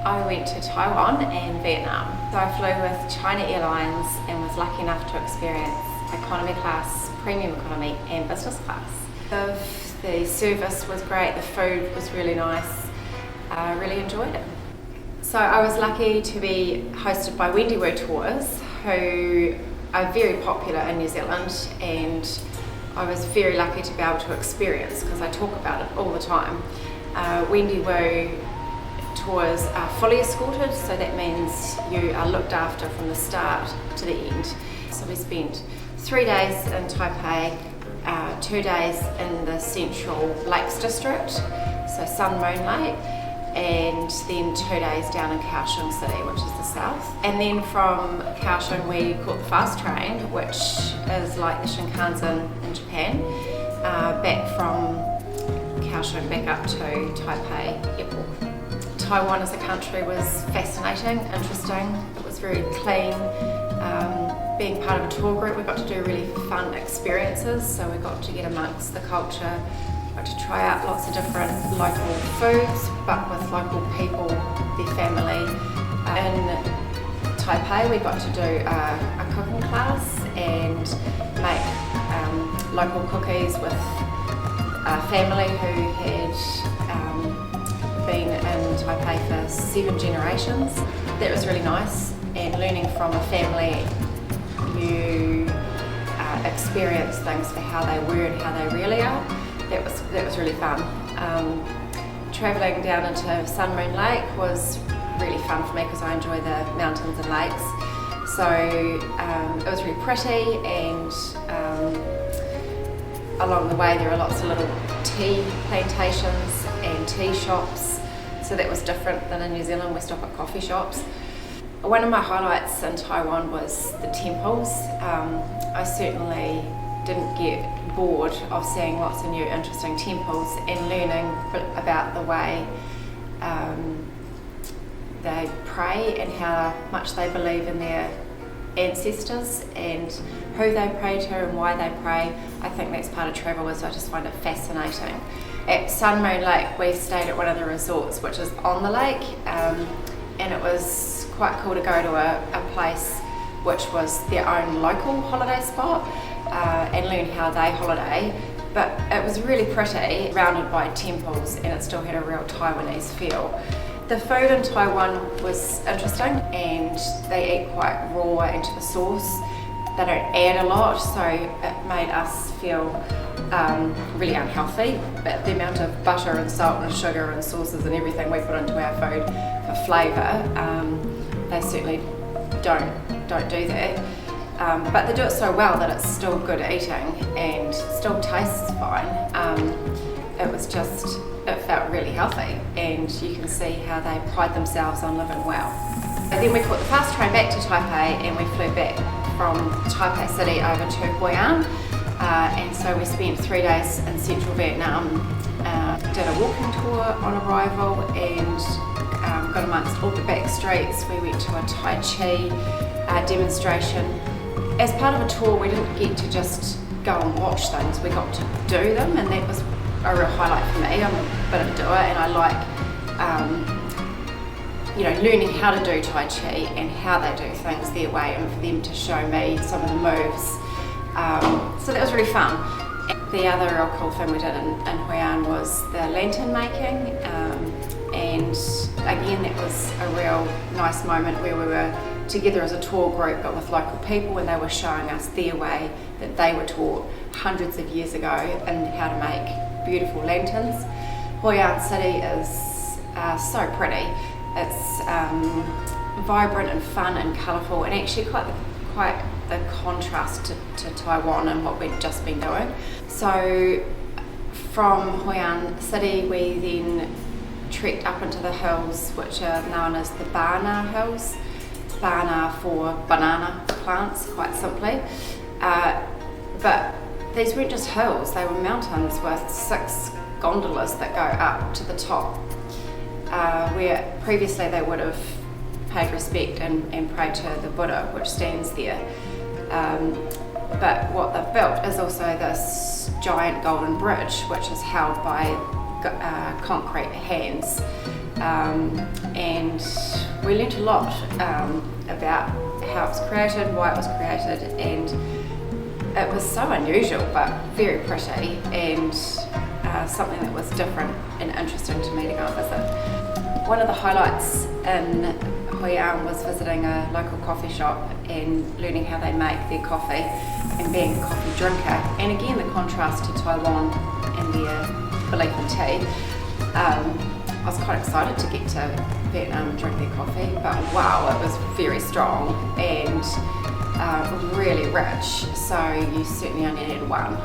I went to Taiwan and Vietnam. So I flew with China Airlines and was lucky enough to experience economy class, premium economy and business class. The service was great, the food was really nice, I really enjoyed it. So I was lucky to be hosted by Wendy Wu Tours, who are very popular in New Zealand, and I was very lucky to be able to experience, because I talk about it all the time. Wendy Wu Tours are fully escorted, so that means you are looked after from the start to the end. So we spent 3 days in Taipei, 2 days in the central Lakes district, so Sun Moon Lake, and then 2 days down in Kaohsiung City, which is the south. And then from Kaohsiung we caught the fast train, which is like the Shinkansen in Japan, back from Kaohsiung back up to Taipei Airport. Taiwan as a country was fascinating, interesting. It was very clean. Being part of a tour group, we got to do really fun experiences. So we got to get amongst the culture, got to try out lots of different local foods, but with local people, their family. In Taipei, we got to do a cooking class and make local cookies with a family who had been in Taipei for 7 generations. That was really nice, and learning from a family, you experience things for how they were and how they really are. That was really fun. Travelling down into Sun Moon Lake was really fun for me because I enjoy the mountains and lakes. So it was really pretty, and along the way there are lots of little tea plantations and tea shops. So that was different than in New Zealand, we stop at coffee shops. One of my highlights in Taiwan was the temples. I certainly didn't get bored of seeing lots of new interesting temples and learning about the way they pray and how much they believe in their ancestors and who they pray to and why they pray. I think that's part of travel, is I just find it fascinating. At Sun Moon Lake, we stayed at one of the resorts which is on the lake, and it was quite cool to go to a place which was their own local holiday spot and learn how they holiday. But it was really pretty, surrounded by temples, and it still had a real Taiwanese feel. The food in Taiwan was interesting, and they eat quite raw and to the sauce. They don't add a lot, so it made us feel really unhealthy. But the amount of butter and salt and sugar and sauces and everything we put into our food for flavour, they certainly don't do that. But they do it so well that it's still good eating and still tastes fine. It felt really healthy, and you can see how they pride themselves on living well. And then we caught the fast train back to Taipei, and we flew back from Taipei City over to Hoi An. And so we spent 3 days in central Vietnam, did a walking tour on arrival, and got amongst all the back streets. We went to a Tai Chi demonstration. As part of a tour, we didn't get to just go and watch things, we got to do them, and that was a real highlight for me. I'm a bit of a doer, and I like learning how to do Tai Chi and how they do things their way, and for them to show me some of the moves. So that was really fun. The other real cool thing we did in Hoi An was the lantern making, and again that was a real nice moment where we were together as a tour group but with local people, and they were showing us their way that they were taught hundreds of years ago and how to make beautiful lanterns. Hoi An City is so pretty. It's vibrant and fun and colourful, and actually quite the contrast to Taiwan and what we'd just been doing. So from Hoi An City we then trekked up into the hills, which are known as the Bana Hills. Bana for banana plants, quite simply. But these weren't just hills, they were mountains with 6 gondolas that go up to the top, where previously they would have paid respect and prayed to the Buddha, which stands there. But what they've built is also this giant golden bridge, which is held by concrete hands, and we learnt a lot about how it was created, why it was created, and it was so unusual but very pretty, and something that was different and interesting to me to go and visit. One of the highlights in Hoi An was visiting a local coffee shop and learning how they make their coffee and being a coffee drinker. And again, the contrast to Taiwan and their belief in tea. I was quite excited to get to Vietnam and drink their coffee, but wow, it was very strong and really rich, so you certainly only need one.